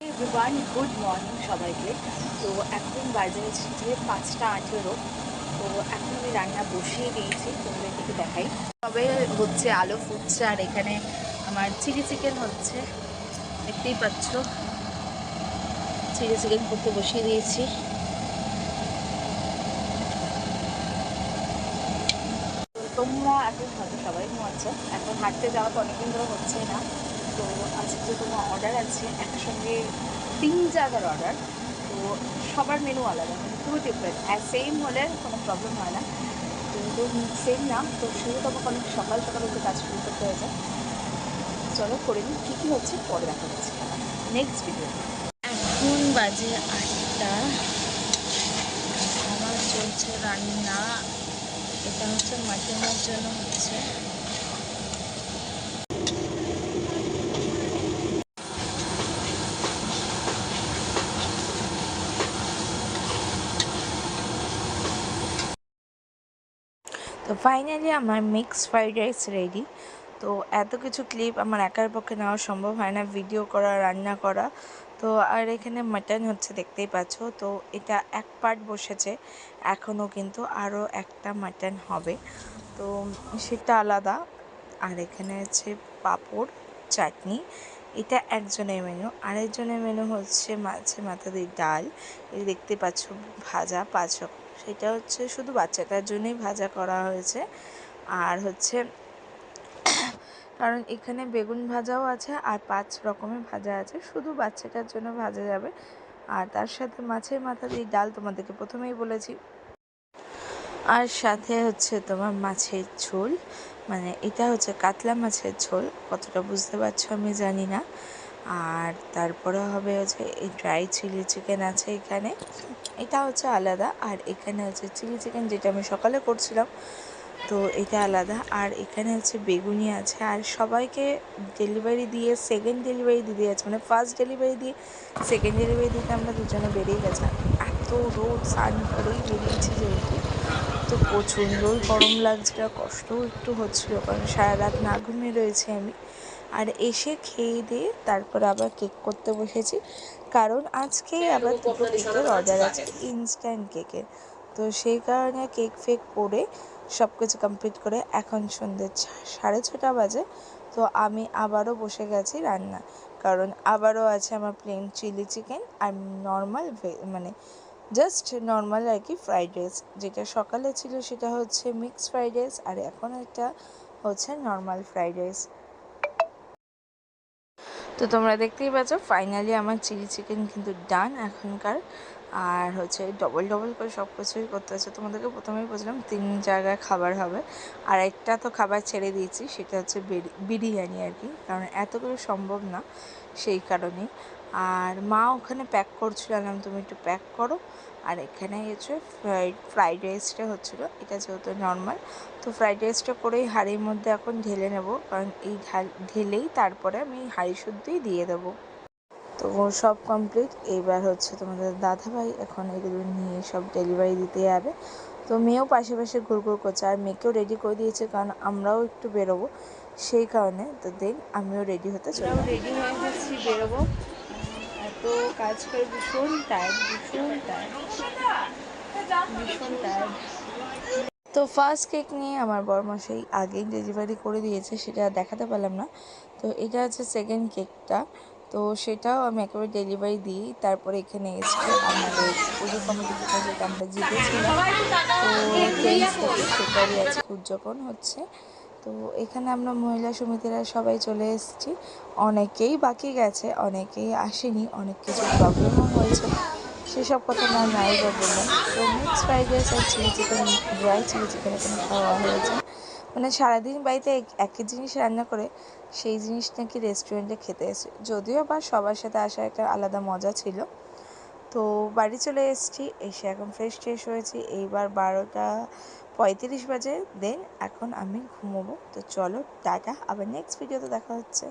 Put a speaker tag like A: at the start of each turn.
A: Everyone, good morning সবাইকে। তো এখন বাজে হচ্ছে 5টা 18। তো এখন আমি রান্না বসিয়ে দিয়েছি, তোমাদের দিকে দেখাই। তবে হচ্ছে আলু ফুটছে আর এখানে আমার চিলি চিকেন হচ্ছে, দেখতেই পাচ্ছ। চিলি চিকেন করতে বসিয়ে দিয়েছি। তোমরা এখন হয়তো সবাই ঘুমাচ্ছ, এখন হাঁটতে যাওয়া তো অনেকদিন ধরে হচ্ছে না। তো আজকে যে তোমার অর্ডার আছে একসঙ্গে 3 জায়গার অর্ডার, তো সবার মেনু আলাদা, মানে পুরো ডিফারেন্ট। আর সেম হলে কোনো প্রবলেম হয় না, কিন্তু সেম না, তো শুরু তো আমাকে অনেক সকাল সকাল উঠে কাজ শুরু করতে হয়েছে। চলো করে নিই, কী কী হচ্ছে পরে দেখা যাচ্ছে নেক্সট ভিডিও। এখন বাজে 8টা, আমার চলছে রান্না। এটা হচ্ছে মাটনের জন্য হচ্ছে। তো ফাইনালি আমার মিক্স ফ্রাইড রাইস রেডি। তো এত কিছু ক্লিপ আমার একার পক্ষে নেওয়া সম্ভব হয় না, ভিডিও করা, রান্না করা। তো আর এখানে মাটন হচ্ছে, দেখতেই পাচ্ছ। তো এটা এক পার্ট বসেছে, এখনও কিন্তু আরও একটা মাটন হবে, তো সেটা আলাদা। আর এখানে আছে পাঁপড়, চাটনি। এটা একজনের মেনু। আরেকজনের মেনু হচ্ছে মাছের মাথা দিয়ে ডাল, এই দেখতে পাচ্ছ, ভাজা 5 রকম। সেটা হচ্ছে শুধু বাচ্চাটার জন্যই ভাজা করা হয়েছে। আর হচ্ছে কারণ এখানে বেগুন ভাজাও আছে আর 5 রকমের ভাজা আছে, শুধু বাচ্চাটার জন্য ভাজা যাবে। আর তার সাথে মাছের মাথা দিয়ে ডাল, তোমাদেরকে প্রথমেই বলেছি। আর সাথে হচ্ছে তোমার মাছের ঝোল, মানে এটা হচ্ছে কাতলা মাছের ঝোল, কতটা বুঝতে পারছো আমি জানি না। আর তারপরে হবে হচ্ছে এই ড্রাই চিলি চিকেন আছে এখানে, এটা হচ্ছে আলাদা। আর এখানে হচ্ছে চিলি চিকেন, যেটা আমি সকালে করছিলাম, তো এটা আলাদা। আর এখানে হচ্ছে বেগুনি আছে। আর সবাইকে ডেলিভারি দিয়ে সেকেন্ড ডেলিভারি দিতে যাচ্ছে, মানে ফার্স্ট ডেলিভারি দিয়ে সেকেন্ড ডেলিভারি দিতে আমরা দুজনে বেরিয়ে গেছিলাম। এত রোদ, স্নান করেই বেরিয়েছি যেহেতু, তো প্রচণ্ডই গরম লাগছিল, কষ্টও একটু হচ্ছিলো, কারণ সারা রাত না ঘুমিয়ে রয়েছি আমি। আর এসে খেয়ে দিয়ে তারপর আবার কেক করতে বসেছি, কারণ আজকেই আবার 2টো কেকের অর্ডার আছে, ইনস্ট্যান্ট কেকের। তো সেই কারণে কেক ফেক করে সব কিছু কমপ্লিট করে এখন সন্ধ্যে 6:30 বাজে। তো আমি আবারও বসে গেছি রান্না, কারণ আবারও আছে আমার প্লেন চিলি চিকেন আর নর্মাল মানে জাস্ট নর্মাল আর কি ফ্রাইড রাইস। যেটা সকালে ছিল সেটা হচ্ছে মিক্স ফ্রাইড রাইস, আর এখন এটা হচ্ছে নর্মাল ফ্রাইড রাইস। তো তোমরা দেখতেই পাচ্ছ ফাইনালি আমার চিলি চিকেন কিন্তু ডান এখনকার। আর হচ্ছে ডবল ডবল করে সব কিছুই করতে হচ্ছে। তোমাদেরকে প্রথমেই বলছিলাম 3 জায়গায় খাবার হবে, আর একটা তো খাবার ছেড়ে দিয়েছি, সেটা হচ্ছে বিরিয়ানি আর কি, কারণ এত করে সম্ভব না, সেই কারণেই। আর মা ওখানে প্যাক করছিলাম, তুমি একটু প্যাক করো। আর এখানে হচ্ছে ফ্রাইড রাইসটা হচ্ছিলো, এটা যেহেতু নর্মাল, তো ফ্রাইড রাইসটা করেই হাঁড়ির মধ্যে এখন ঢেলে নেব, কারণ এই ঢেলেই তারপরে আমি হাঁড়ি শুদ্ধই দিয়ে দেবো। তো সব কমপ্লিট। এইবার হচ্ছে তোমাদের দাদাভাই এখন এগুলো নিয়ে সব ডেলিভারি দিতে যাবে। তো মেয়েও পাশে পাশে ঘুরঘুর করছে, আর মেয়েকেও রেডি করে দিয়েছে, কারণ আমরাও একটু বেরোবো, সেই কারণে। তো দেন আমিও রেডি হতে চললাম, রেডি হয়ে যাচ্ছি, বেরোবো। এত কাজ করে ভীষণ টায়ার্ড, ভীষণ টায়ার্ড, ভীষণ টায়ার্ড। তো ফার্স্ট কেক নিয়ে আমার বরমশাই আগেই ডেলিভারি করে দিয়েছে, সেটা দেখাতে পারলাম না। তো এটা হচ্ছে সেকেন্ড কেকটা, তো সেটাও আমি একেবারে ডেলিভারি দিই। তারপরে এখানে এসছে আমাদের পুজো কমিটি থেকে, যেটা আমরা জিতেছিলাম, তো 10th থেকে সেটারই আজকে উদযাপন হচ্ছে। তো এখানে আমরা মহিলা সমিতিরা সবাই চলে এসেছি, অনেকেই বাকি গেছে, অনেকেই আসেনি, অনেক কিছু প্রবলেমও হয়েছে, সেসব কথা না নাই বা বললাম। তো মিক্স ফ্রাইড রাইস আর chilli chicken, dry chilli chicken এখানে খাওয়া হয়েছে। মানে সারাদিন বাড়িতে একই জিনিস রান্না করে সেই জিনিস নাকি রেস্টুরেন্টে খেতে এসে, যদিও বা সবার সাথে আসা একটা আলাদা মজা ছিল। তো বাড়ি চলে এসেছি, এসে এখন ফ্রেশ ট্রেশ হয়েছি। এইবার 12:35 বাজে, দেন এখন আমি ঘুমোবো। তো চলো টাটা, আবার নেক্সট ভিডিওতে দেখা হচ্ছে।